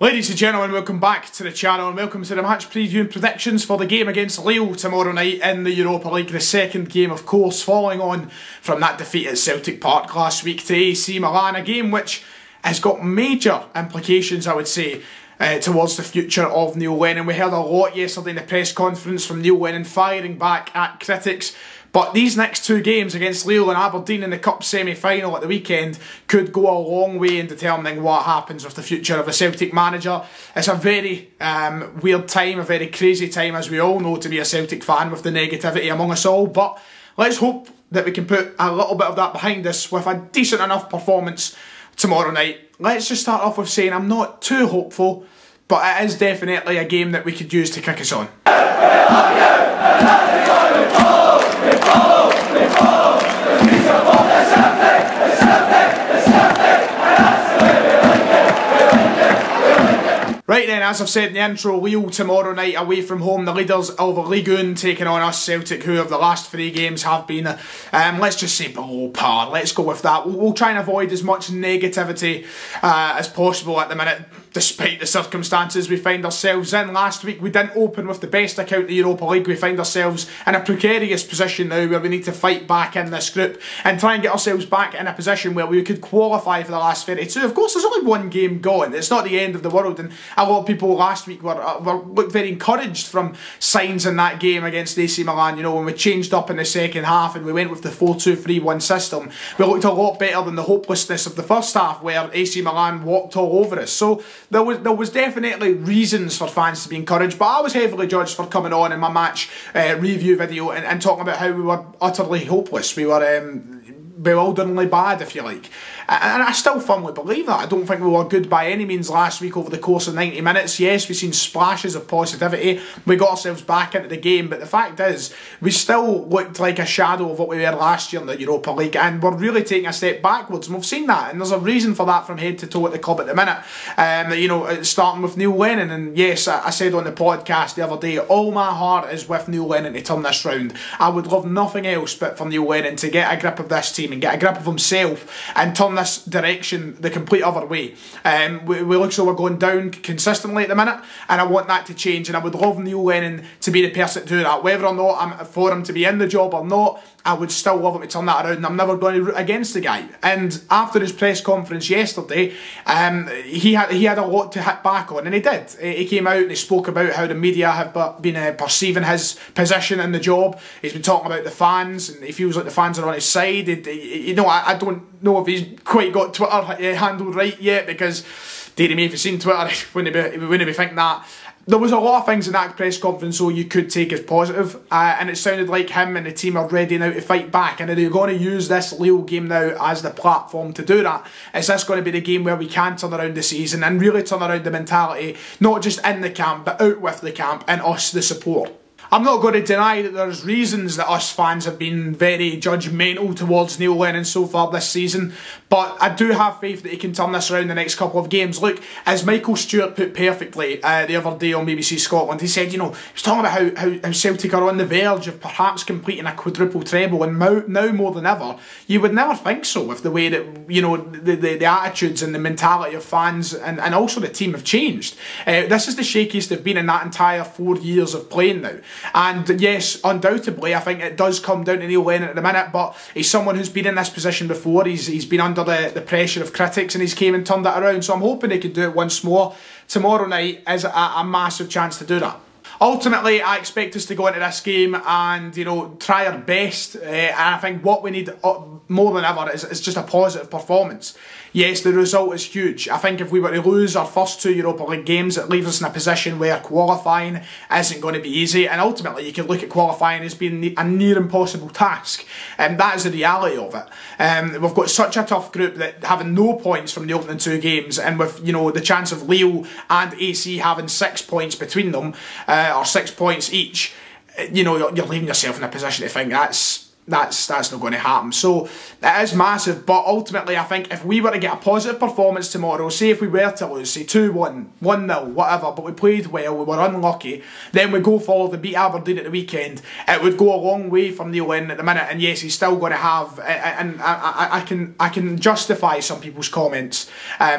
Ladies and gentlemen, welcome back to the channel and welcome to the match preview and predictions for the game against Lille tomorrow night in the Europa League. The second game, of course, following on from that defeat at Celtic Park last week to AC Milan. A game which has got major implications, I would say, towards the future of Neil Lennon. We heard a lot yesterday in the press conference from Neil Lennon firing back at critics. But these next two games against Lille and Aberdeen in the Cup semi-final at the weekend could go a long way in determining what happens with the future of the Celtic manager. It's a very weird time, a very crazy time, as we all know, to be a Celtic fan with the negativity among us all. But let's hope that we can put a little bit of that behind us with a decent enough performance tomorrow night. Let's just start off with saying I'm not too hopeful, but it is definitely a game that we could use to kick us on. Right then, as I've said in the intro, Lille tomorrow night away from home, the leaders of the Ligue 1 taking on us, Celtic, who of the last three games have been, let's just say below par. Let's go with that. We'll try and avoid as much negativity as possible at the minute, despite the circumstances we find ourselves in. Last week we didn't open with the best account of the Europa League. We find ourselves in a precarious position now where we need to fight back in this group and try and get ourselves back in a position where we could qualify for the last 32. Of course, there's only one game gone. It's not the end of the world, and a lot of people last week looked very encouraged from signs in that game against AC Milan. You know, when we changed up in the second half and we went with the 4-2-3-1 system, we looked a lot better than the hopelessness of the first half where AC Milan walked all over us. So there was definitely reasons for fans to be encouraged, but I was heavily judged for coming on in my match review video and talking about how we were utterly hopeless. We were bewilderingly bad, if you like. And I still firmly believe that. I don't think we were good by any means last week over the course of 90 minutes. Yes, we've seen splashes of positivity. We got ourselves back into the game, but the fact is, we still looked like a shadow of what we were last year in the Europa League, and we're really taking a step backwards, and we've seen that, and there's a reason for that from head to toe at the club at the minute. You know, starting with Neil Lennon, and yes, I said on the podcast the other day, all my heart is with Neil Lennon to turn this round. I would love nothing else but for Neil Lennon to get a grip of this team and get a grip of himself and turn this direction the complete other way. We look so we're going down consistently at the minute, and I want that to change, and I would love Neil Lennon to be the person to do that. Whether or not I'm for him to be in the job or not, I would still love him to turn that around, and I'm never going to root against the guy. And after his press conference yesterday, he had a lot to hit back on, and he did. He came out and he spoke about how the media have been perceiving his position in the job. He's been talking about the fans, and he feels like the fans are on his side. You know, I don't know if he's quite got Twitter handled right yet, because dearie me, if you've seen Twitter, he wouldn't be thinking that. There was a lot of things in that press conference though you could take as positive, and it sounded like him and the team are ready now to fight back, and they're going to use this Lille game now as the platform to do that. Is this going to be the game where we can turn around the season and really turn around the mentality, not just in the camp but out with the camp and us, the support? I'm not going to deny that there's reasons that us fans have been very judgmental towards Neil Lennon so far this season, but I do have faith that he can turn this around the next couple of games. Look, as Michael Stewart put perfectly the other day on BBC Scotland, he said, you know, he was talking about how Celtic are on the verge of perhaps completing a quadruple treble, and now more than ever, you would never think so with the way that, you know, the attitudes and the mentality of fans and also the team have changed. This is the shakiest they've been in that entire 4 years of playing now. And yes, undoubtedly, I think it does come down to Neil Lennon at the minute, but he's someone who's been in this position before. He's been under the pressure of critics, and he's came and turned that around. So I'm hoping he can do it once more. Tomorrow night is a massive chance to do that. Ultimately, I expect us to go into this game and, you know, try our best. And I think what we need more than ever is just a positive performance. Yes, the result is huge. I think if we were to lose our first two Europa League games, it leaves us in a position where qualifying isn't going to be easy. And ultimately, you could look at qualifying as being a near impossible task. And that is the reality of it. We've got such a tough group that having no points from the opening two games, and with, you know, the chance of Lille and AC having 6 points between them, or 6 points each, you know, you're leaving yourself in a position to think that's not going to happen. So it is massive, but ultimately I think if we were to get a positive performance tomorrow, say if we were to lose, say 2-1, 1-0, whatever, but we played well, we were unlucky, then we go forward and beat Aberdeen at the weekend, it would go a long way from Neil Lennon at the minute. And yes, he's still going to have, and I can justify some people's comments.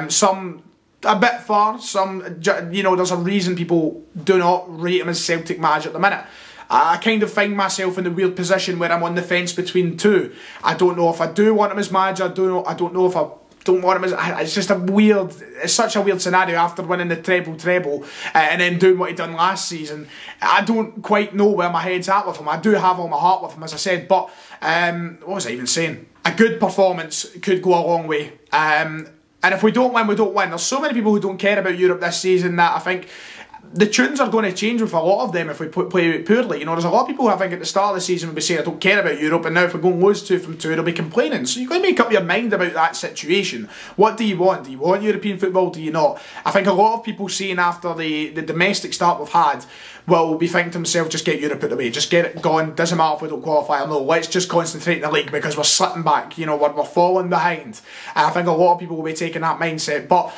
Some a bit far. You know, there's a reason people do not rate him as Celtic manager at the minute. I kind of find myself in the weird position where I'm on the fence between two. I don't know if I do want him as manager. I don't know if I don't want him as... It's just a weird... It's such a weird scenario after winning the treble and then doing what he done last season. I don't quite know where my head's at with him. I do have all my heart with him, as I said, but what was I even saying? A good performance could go a long way. And if we don't win, we don't win. There's so many people who don't care about Europe this season that I think the tunes are going to change with a lot of them if we play poorly. You know, there's a lot of people who I think at the start of the season will be saying, I don't care about Europe, and now if we go and lose 2 from 2, they'll be complaining. So you've got to make up your mind about that situation. What do you want? Do you want European football? Do you not? I think a lot of people saying after the domestic start we've had will be thinking to themselves, just get Europe out of the way, just get it gone, doesn't matter if we don't qualify or no, let's just concentrate in the league because we're slipping back, you know, we're falling behind. And I think a lot of people will be taking that mindset, but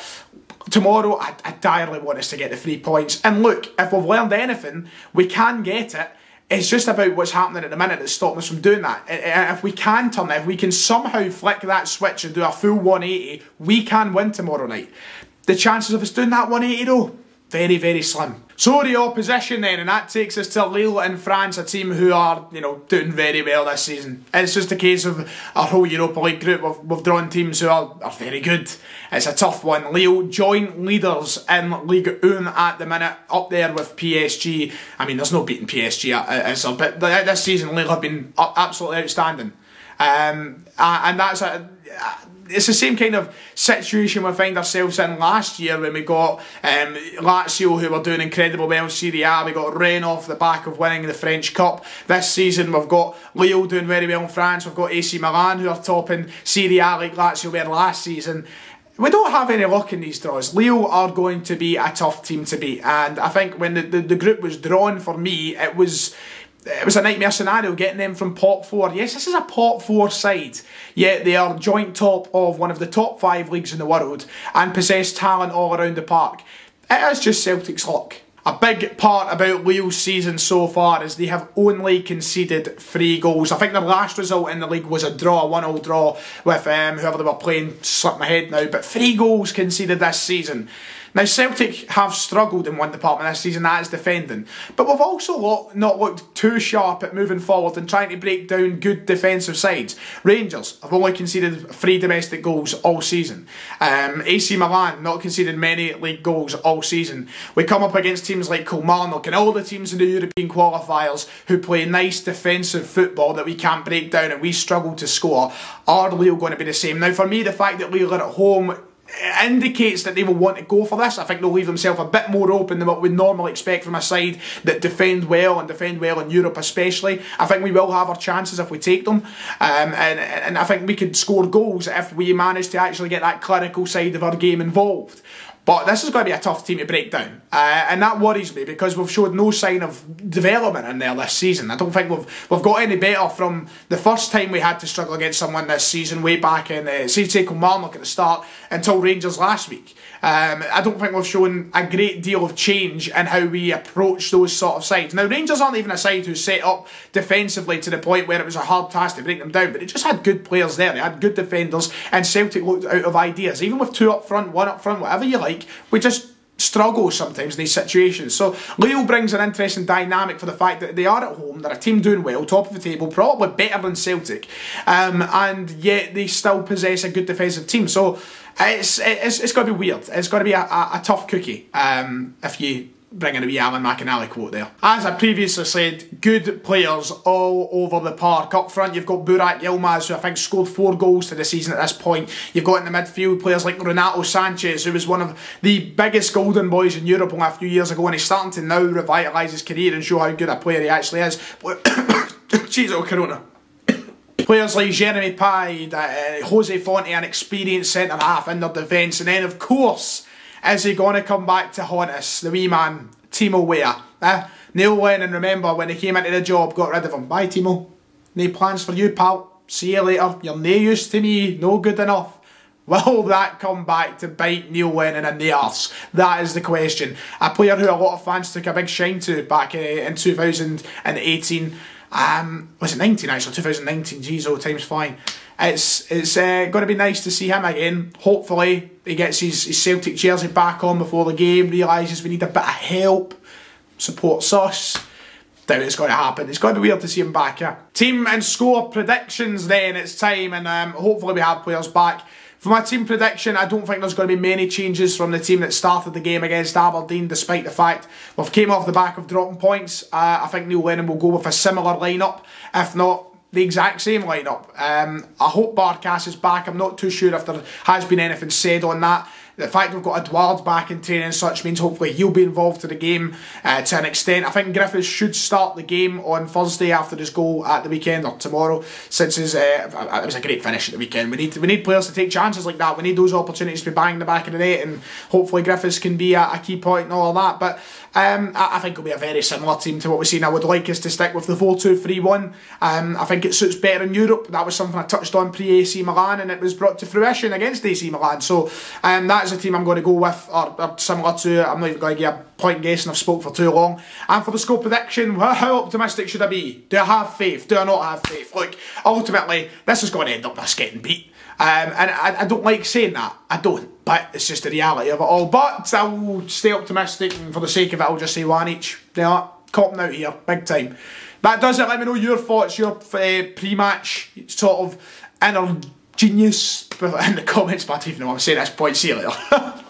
tomorrow, I direly want us to get the 3 points. And look, if we've learned anything, we can get it. It's just about what's happening at the minute that's stopping us from doing that. If we can turn it, if we can somehow flick that switch and do a full 180, we can win tomorrow night. The chances of us doing that 180 though, very, very slim. So the opposition then, and that takes us to Lille in France, a team who are, you know, doing very well this season. It's just a case of our whole Europa League group. We've drawn teams who are very good. It's a tough one. Lille, joint leaders in Ligue 1 at the minute, up there with PSG. I mean, there's no beating PSG, but this season Lille have been absolutely outstanding. And that's it's the same kind of situation we find ourselves in last year when we got Lazio, who were doing incredibly well in Serie A. We got Rennes off the back of winning the French Cup. This season we've got Lille doing very well in France. We've got AC Milan, who are topping Serie A like Lazio were last season. We don't have any luck in these draws. Lille are going to be a tough team to beat, and I think when the group was drawn for me, it was a nightmare scenario getting them from pot 4. Yes, this is a pot 4 side, yet they are joint top of one of the top 5 leagues in the world and possess talent all around the park. It is just Celtic's luck. A big part about Lille's season so far is they have only conceded 3 goals. I think their last result in the league was a draw, a 1-0 draw with whoever they were playing, slipped my head now, but 3 goals conceded this season. Now, Celtic have struggled in one department this season, that is defending. But we've also not looked too sharp at moving forward and trying to break down good defensive sides. Rangers have only conceded 3 domestic goals all season. AC Milan not conceded many league goals all season. We come up against teams like Kilmarnock and all the teams in the European qualifiers who play nice defensive football that we can't break down and we struggle to score. Are Lille going to be the same? Now, for me, the fact that Lille are at home indicates that they will want to go for this. I think they'll leave themselves a bit more open than what we'd normally expect from a side that defend well and defend well in Europe especially. I think we will have our chances if we take them, and I think we could score goals if we manage to actually get that clinical side of our game involved. But this is going to be a tough team to break down, and that worries me because we've showed no sign of development in there this season. I don't think we've got any better from the first time we had to struggle against someone this season, way back in say Kilmarnock at the start, until Rangers last week. I don't think we've shown a great deal of change in how we approach those sort of sides. Now, Rangers aren't even a side who set up defensively to the point where it was a hard task to break them down, but they just had good players there, they had good defenders, and Celtic looked out of ideas. Even with 2 up front, 1 up front, whatever you like, we just struggle sometimes in these situations. So Lille brings an interesting dynamic for the fact that they are at home, they're a team doing well, top of the table, probably better than Celtic, and yet they still possess a good defensive team. So it's going to be weird. It's going to be a tough cookie if you bring in a wee Alan McInally quote there. As I previously said, good players all over the park. Up front, you've got Burak Yilmaz, who I think scored 4 goals to the season at this point. You've got in the midfield players like Renato Sanchez, who was one of the biggest golden boys in Europe only a few years ago, and he's starting to now revitalise his career and show how good a player he actually is. Jeez, oh, Corona. Players like Jeremy Pide, Jose Fonte, an experienced centre-half in their defence, and then of course, is he going to come back to haunt us? The wee man, Timo Weah. Neil Lennon, remember, when he came into the job, got rid of him. Bye, Timo. No plans for you, pal. See you later. You're no use to me. No good enough. Will that come back to bite Neil Lennon in the arse? That is the question. A player who a lot of fans took a big shine to back in 2018. Was it 19 actually? 2019. Jeez, oh, time's flying. it's going to be nice to see him again. Hopefully he gets his Celtic jersey back on before the game, realises we need a bit of help, supports us. Doubt it's going to happen. It's going to be weird to see him back, yeah. Team and score predictions then, it's time, and hopefully we have players back. For my team prediction, I don't think there's going to be many changes from the team that started the game against Aberdeen, despite the fact we've came off the back of dropping points. I think Neil Lennon will go with a similar lineup, if not the exact same lineup. I hope Barkas is back. I'm not too sure if there has been anything said on that. The fact we've got Edouard back in training and such means hopefully he'll be involved in the game to an extent. I think Griffiths should start the game on Thursday after his goal at the weekend, or tomorrow, since it was a great finish at the weekend. We need players to take chances like that. We need those opportunities to be banging the back of the net, and hopefully Griffiths can be a key point and all of that. But I think it'll be a very similar team to what we've seen. I would like us to stick with the 4-2-3-1. I think it suits better in Europe. That was something I touched on pre-AC Milan, and it was brought to fruition against AC Milan. So that is a team I'm going to go with, or similar to. I'm not even going to give a point guessing. I've spoke for too long. And for the score prediction, how optimistic should I be? Do I have faith? Do I not have faith? Look, ultimately, this is going to end up us getting beat. And I don't like saying that. I don't. But it's just the reality of it all. But I will stay optimistic, and for the sake of it, I'll just say one each. You know, copping out here, big time. That does it. Let me know your thoughts, your pre-match sort of inner genius in the comments. But I don't even know what I'm saying at this point. See you later.